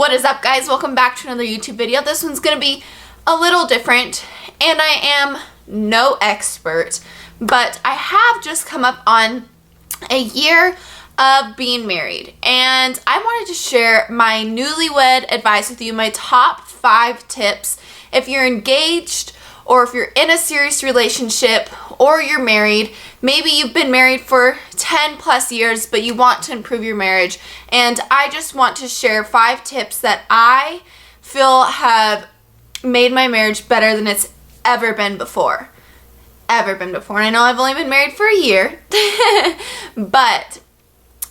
What is up, guys? Welcome back to another YouTube video. This one's gonna be a little different, and I am no expert, but I have just come up on a year of being married, and I wanted to share my newlywed advice with you, my top 5 tips if you're engaged or if you're in a serious relationship or you're married. Maybe you've been married for 10 plus years, but you want to improve your marriage. And I just want to share 5 tips that I feel have made my marriage better than it's ever been before. And I know I've only been married for a year, but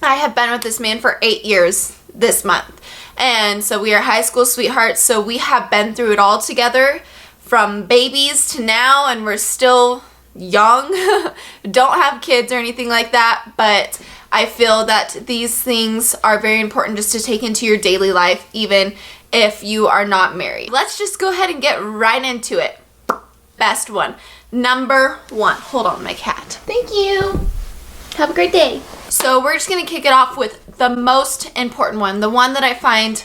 I have been with this man for 8 years this month. And so we are high school sweethearts, so we have been through it all together from babies to now, and we're still young, don't have kids or anything like that, but I feel that these things are very important just to take into your daily life, even if you are not married. Let's just go ahead and get right into it. Best one. Number 1. Hold on, my cat. Thank you. Have a great day. So we're just going to kick it off with the most important one, the one that I find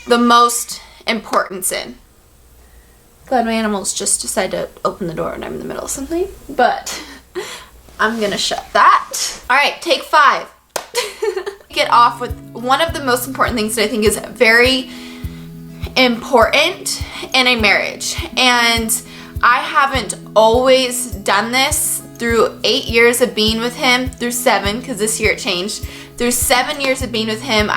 the most importance in. Glad my animals just decide to open the door when I'm in the middle of something, but I'm gonna shut that. All right, take 5. Get off with one of the most important things that I think is very important in a marriage, and I haven't always done this through 8 years of being with him, through 7, because this year it changed. Through 7 years of being with him,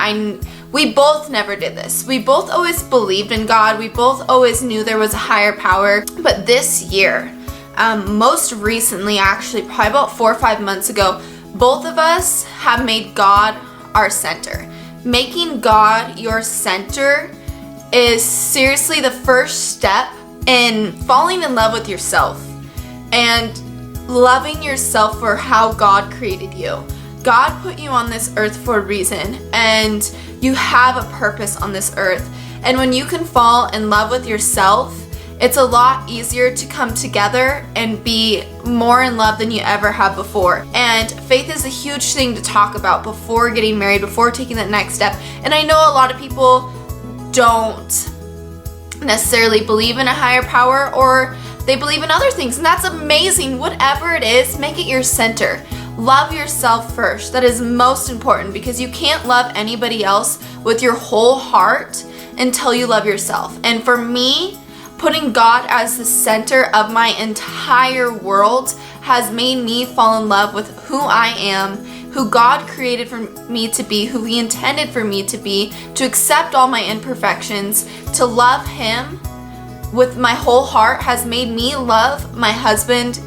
we both never did this. We both always believed in God. We both always knew there was a higher power. But this year, most recently, actually, probably about 4 or 5 months ago, both of us have made God our center. Making God your center is seriously the first step in falling in love with yourself and loving yourself for how God created you. God put you on this earth for a reason, and you have a purpose on this earth. And when you can fall in love with yourself, it's a lot easier to come together and be more in love than you ever have before. And faith is a huge thing to talk about before getting married, before taking that next step. And I know a lot of people don't necessarily believe in a higher power, or they believe in other things, and that's amazing. Whatever it is, make it your center. Love yourself first. That is most important, because you can't love anybody else with your whole heart until you love yourself. And for me, putting God as the center of my entire world has made me fall in love with who I am, who God created for me to be, who He intended for me to be, to accept all my imperfections, to love Him with my whole heart has made me love my husband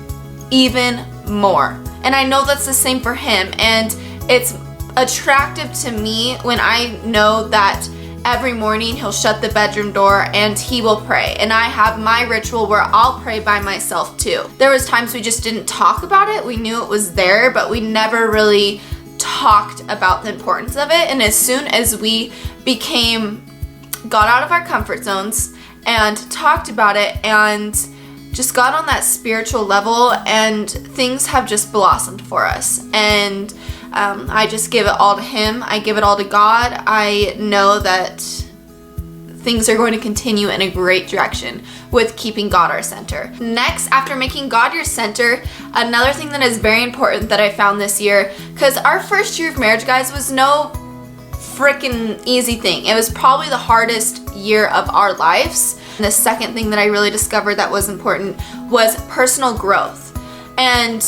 even more. And I know that's the same for him, and it's attractive to me when I know that every morning he'll shut the bedroom door and he will pray. And I have my ritual where I'll pray by myself too. There was times we just didn't talk about it. We knew it was there, but we never really talked about the importance of it. And as soon as we got out of our comfort zones and talked about it and just got on that spiritual level, and things have just blossomed for us. And I just give it all to Him. I give it all to God. I know that things are going to continue in a great direction with keeping God our center. Next, after making God your center, another thing that is very important that I found this year, because our first year of marriage, guys, was no freaking easy thing. It was probably the hardest year of our lives. And the second thing that I really discovered that was important was personal growth. And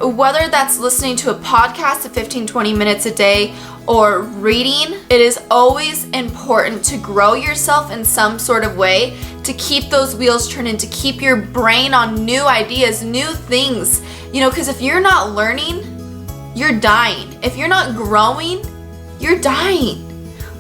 whether that's listening to a podcast of 15-20 minutes a day or reading, it is always important to grow yourself in some sort of way, to keep those wheels turning, to keep your brain on new ideas, new things. Because if you're not learning, you're dying. If you're not growing, you're dying.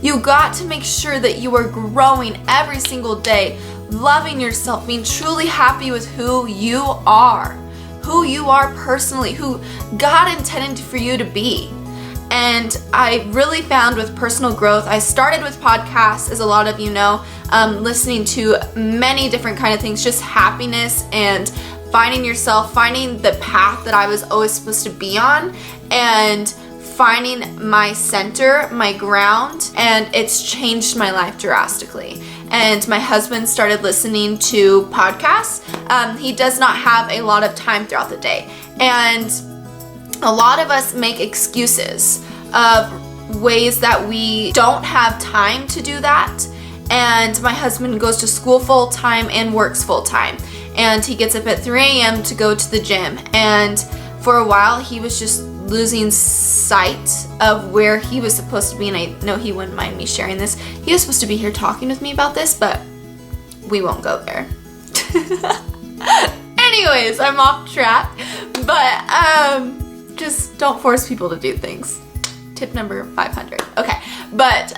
You got to make sure that you are growing every single day, loving yourself, being truly happy with who you are personally, who God intended for you to be. And I really found with personal growth, I started with podcasts, as a lot of you know, listening to many different kind of things, just happiness and finding yourself, finding the path that I was always supposed to be on, and finding my center, my ground, and it's changed my life drastically. And my husband started listening to podcasts. He does not have a lot of time throughout the day. And a lot of us make excuses of ways that we don't have time to do that. And my husband goes to school full time and works full time. And he gets up at 3 a.m. to go to the gym. And for a while, he was just losing sight of where he was supposed to be. And I know he wouldn't mind me sharing this. He was supposed to be here talking with me about this, but we won't go there. Anyways, I'm off track. But just don't force people to do things. Tip number 500. Okay. But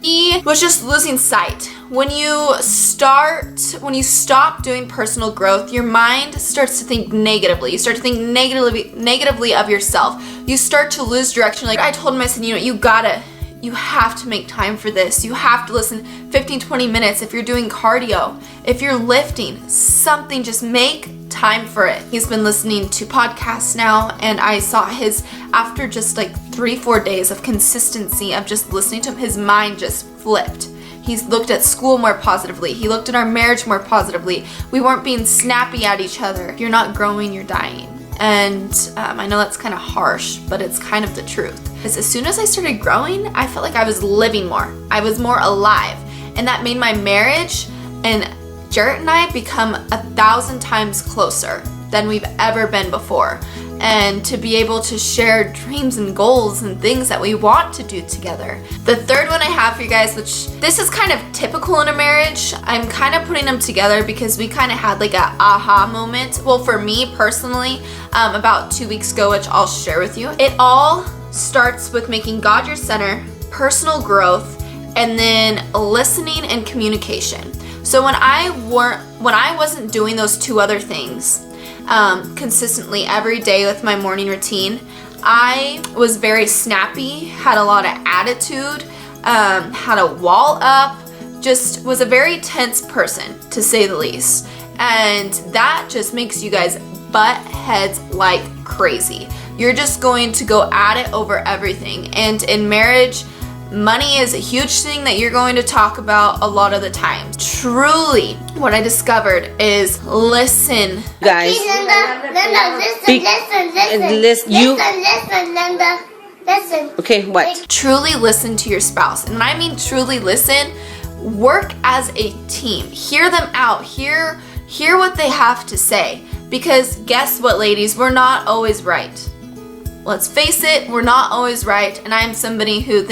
he was just losing sight. When you stop doing personal growth, your mind starts to think negatively. You start to think negatively of yourself. You start to lose direction. Like I told him, I said, you have to make time for this. You have to listen 15, 20 minutes if you're doing cardio, if you're lifting, something, just make time for it. He's been listening to podcasts now, and I saw after just like 3-4 days of consistency of just listening to him, his mind just flipped. He's looked at school more positively. He looked at our marriage more positively. We weren't being snappy at each other. If you're not growing, you're dying. And I know that's kind of harsh, but it's kind of the truth. Because as soon as I started growing, I felt like I was living more. I was more alive. And that made my marriage and Jarrett and I become 1,000 times closer than we've ever been before. And to be able to share dreams and goals and things that we want to do together. The third one I have for you guys, which this is kind of typical in a marriage, I'm kind of putting them together because we kind of had like a aha moment. Well, for me personally, about 2 weeks ago, which I'll share with you. It all starts with making God your center, personal growth, and then listening and communication. So when I wasn't doing those two other things consistently every day with my morning routine, I was very snappy, had a lot of attitude, had a wall up, just was a very tense person, to say the least. And that just makes you guys butt heads like crazy. You're just going to go at it over everything. And in marriage, money is a huge thing that you're going to talk about a lot of the time. Truly, what I discovered is listen. Guys, listen. Okay, what? Truly listen to your spouse. And when I mean truly listen, work as a team. Hear them out. Hear what they have to say. Because guess what, ladies? We're not always right. Let's face it, we're not always right. And I'm somebody who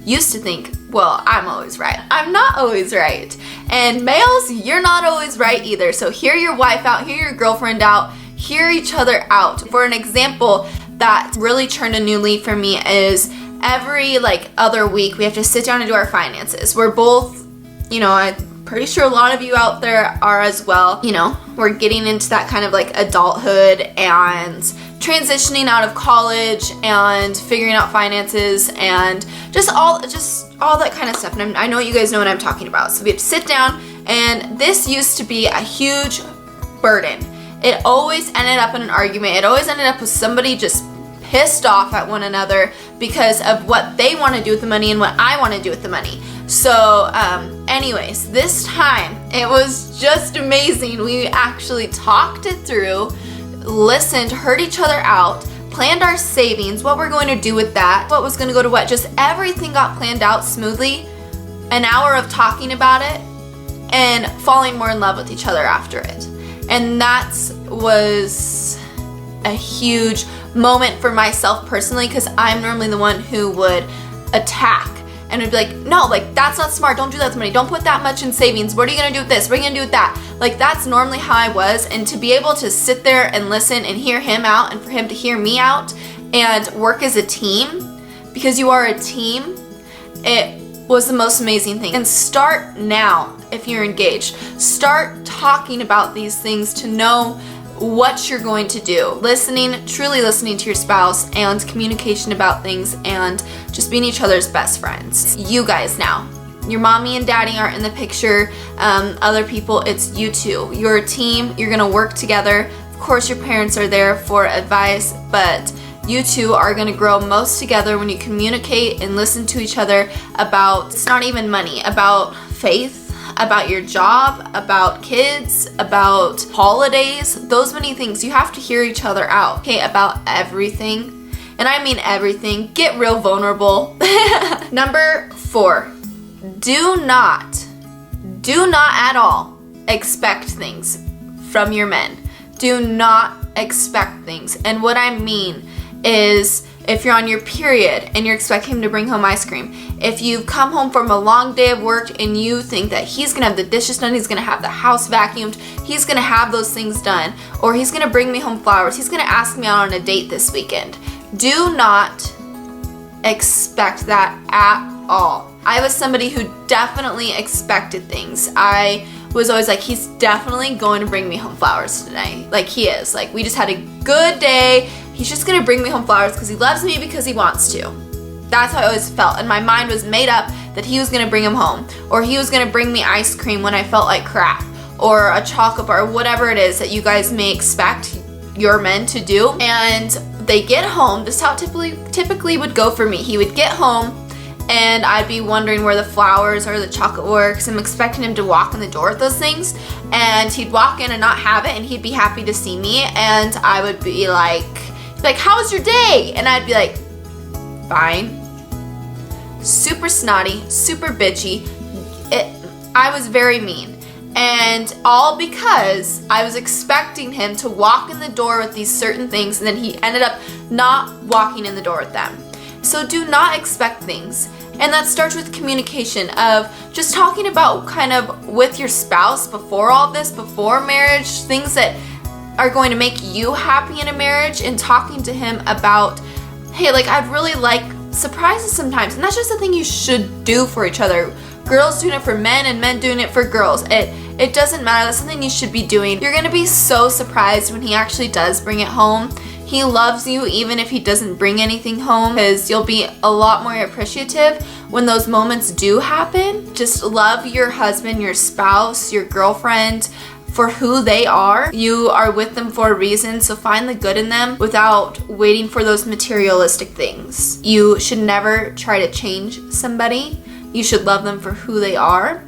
used to think, well, I'm always right. I'm not always right. And males, you're not always right either. So hear your wife out, hear your girlfriend out, hear each other out. For an example that really turned a new leaf for me is every other week we have to sit down and do our finances. We're both, I'm pretty sure a lot of you out there are as well. We're getting into that kind of adulthood and transitioning out of college and figuring out finances and just all that kind of stuff. And I know you guys know what I'm talking about. So we have to sit down, and this used to be a huge burden. It always ended up in an argument. It always ended up with somebody just pissed off at one another because of what they want to do with the money and what I want to do with the money. So anyways, this time it was just amazing. We actually talked it through, listened, heard each other out, planned our savings, what we're going to do with that, what was going to go to what, just everything got planned out smoothly. An hour of talking about it and falling more in love with each other after it. And that was a huge moment for myself personally, because I'm normally the one who would attack and would be like, no, that's not smart. Don't do that with money. Don't put that much in savings. What are you going to do with this? What are you going to do with that? That's normally how I was. And to be able to sit there and listen and hear him out, and for him to hear me out and work as a team, because you are a team, it was the most amazing thing. And start now if you're engaged. Start talking about these things to know what you're going to do. Truly listening to your spouse, and communication about things, and just being each other's best friends. You guys now. Your mommy and daddy aren't in the picture. Other people, it's you two. You're a team. You're going to work together. Of course, your parents are there for advice, but you two are going to grow most together when you communicate and listen to each other about, it's not even money, about faith, about your job, about kids, about holidays, those many things. You have to hear each other out, okay, about everything. And I mean everything. Get real vulnerable. Number 4, do not at all expect things from your men. Do not expect things. And what I mean is, if you're on your period and you're expecting him to bring home ice cream, if you've come home from a long day of work and you think that he's gonna have the dishes done, he's gonna have the house vacuumed, he's gonna have those things done, or he's gonna bring me home flowers, he's gonna ask me out on a date this weekend. Do not expect that at all. I was somebody who definitely expected things. I was always like, he's definitely going to bring me home flowers today. Like, he is. Like, we just had a good day. He's just gonna bring me home flowers because he loves me, because he wants to. That's how I always felt. And my mind was made up that he was gonna bring him home, or he was gonna bring me ice cream when I felt like crap, or a chocolate bar, whatever it is that you guys may expect your men to do. And they get home. This is how it typically would go for me. He would get home and I'd be wondering where the flowers or the chocolate were, because I'm expecting him to walk in the door with those things, and he'd walk in and not have it, and he'd be happy to see me, and I would be like, how was your day? And I'd be like, fine. Super snotty, super bitchy. I was very mean. And all because I was expecting him to walk in the door with these certain things, and then he ended up not walking in the door with them. So do not expect things. And that starts with communication, of just talking about kind of with your spouse before all this, before marriage, things that are going to make you happy in a marriage, and talking to him about, hey, like, I'd really like surprises sometimes. And that's just a thing you should do for each other. Girls doing it for men and men doing it for girls. It doesn't matter. That's something you should be doing. You're gonna be so surprised when he actually does bring it home. He loves you even if he doesn't bring anything home, because you'll be a lot more appreciative when those moments do happen. Just love your husband, your spouse, your girlfriend for who they are. You are with them for a reason, so find the good in them without waiting for those materialistic things. You should never try to change somebody. You should love them for who they are.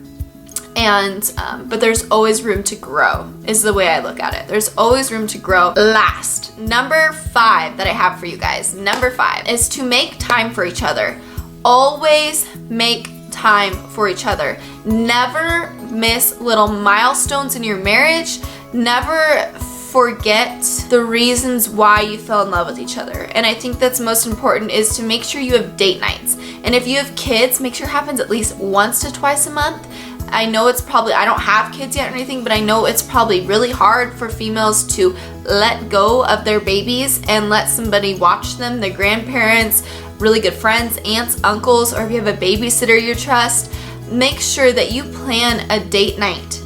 And but there's always room to grow, is the way I look at it. There's always room to grow. Last, number 5 that I have for you guys, number 5 is to make time for each other. Always make time for each other. Never miss little milestones in your marriage. Never forget the reasons why you fell in love with each other. And I think that's most important, is to make sure you have date nights. And if you have kids, make sure it happens at least once to twice a month. I know it's probably, I don't have kids yet or anything, but I know it's probably really hard for females to let go of their babies and let somebody watch them, their grandparents, really good friends, aunts, uncles, or if you have a babysitter you trust. Make sure that you plan a date night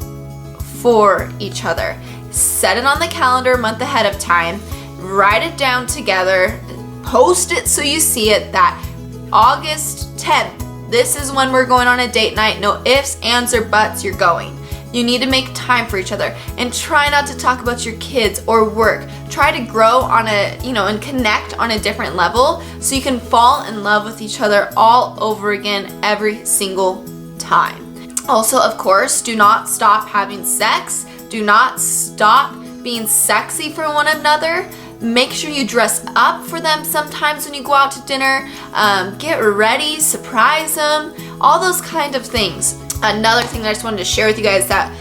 for each other. Set it on the calendar a month ahead of time. Write it down together. Post it so you see it that August 10th, this is when we're going on a date night. No ifs, ands, or buts, you're going. You need to make time for each other, and try not to talk about your kids or work. Try to grow on a, and connect on a different level so you can fall in love with each other all over again every single time. Also, of course, do not stop having sex. Do not stop being sexy for one another. Make sure you dress up for them sometimes when you go out to dinner. Get ready, surprise them, all those kind of things. Another thing that I just wanted to share with you guys, that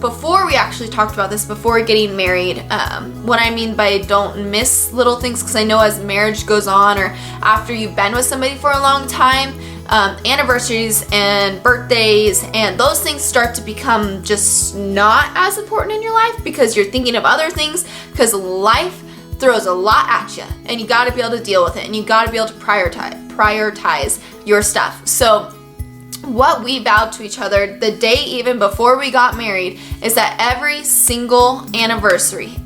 before we actually talked about this, before getting married, what I mean by don't miss little things, because I know as marriage goes on, or after you've been with somebody for a long time, anniversaries and birthdays and those things start to become just not as important in your life, because you're thinking of other things, because life throws a lot at you and you got to be able to deal with it, and you got to be able to prioritize your stuff. So what we vowed to each other the day even before we got married is that every single anniversary,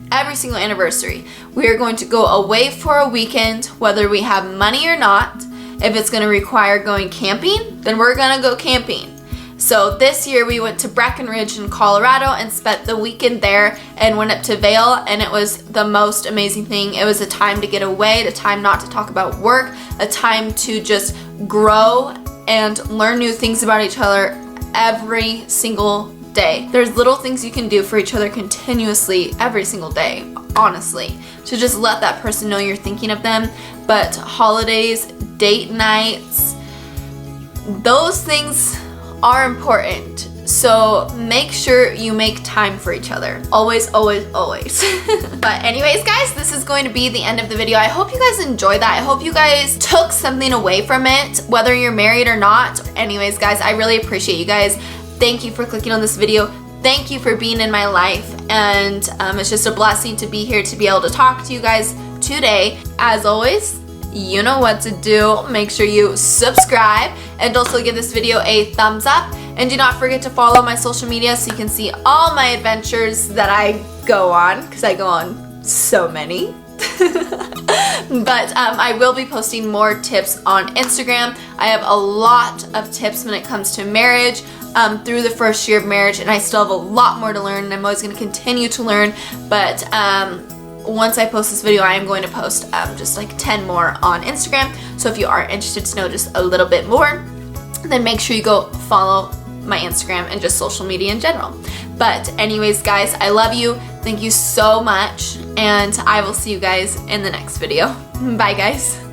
we are going to go away for a weekend, whether we have money or not. If it's going to require going camping, then we're going to go camping. So this year we went to Breckenridge in Colorado and spent the weekend there and went up to Vail, and it was the most amazing thing. It was a time to get away, a time not to talk about work, a time to just grow and learn new things about each other every single day. There's little things you can do for each other continuously every single day, honestly, to just let that person know you're thinking of them. But holidays, date nights, those things are important. So make sure you make time for each other. Always, always, always. But anyways, guys, this is going to be the end of the video. I hope you guys enjoyed that. I hope you guys took something away from it, whether you're married or not. Anyways, guys, I really appreciate you guys. Thank you for clicking on this video. Thank you for being in my life. And it's just a blessing to be here, to be able to talk to you guys today. As always, you know what to do. Make sure you subscribe and also give this video a thumbs up. And do not forget to follow my social media so you can see all my adventures that I go on, because I go on so many. But I will be posting more tips on Instagram. I have a lot of tips when it comes to marriage through the first year of marriage, and I still have a lot more to learn, and I'm always going to continue to learn. But once I post this video, I am going to post just like 10 more on Instagram. So if you are interested to know just a little bit more, then make sure you go follow my Instagram and just social media in general. But anyways, guys, I love you. Thank you so much, and I will see you guys in the next video. Bye, guys.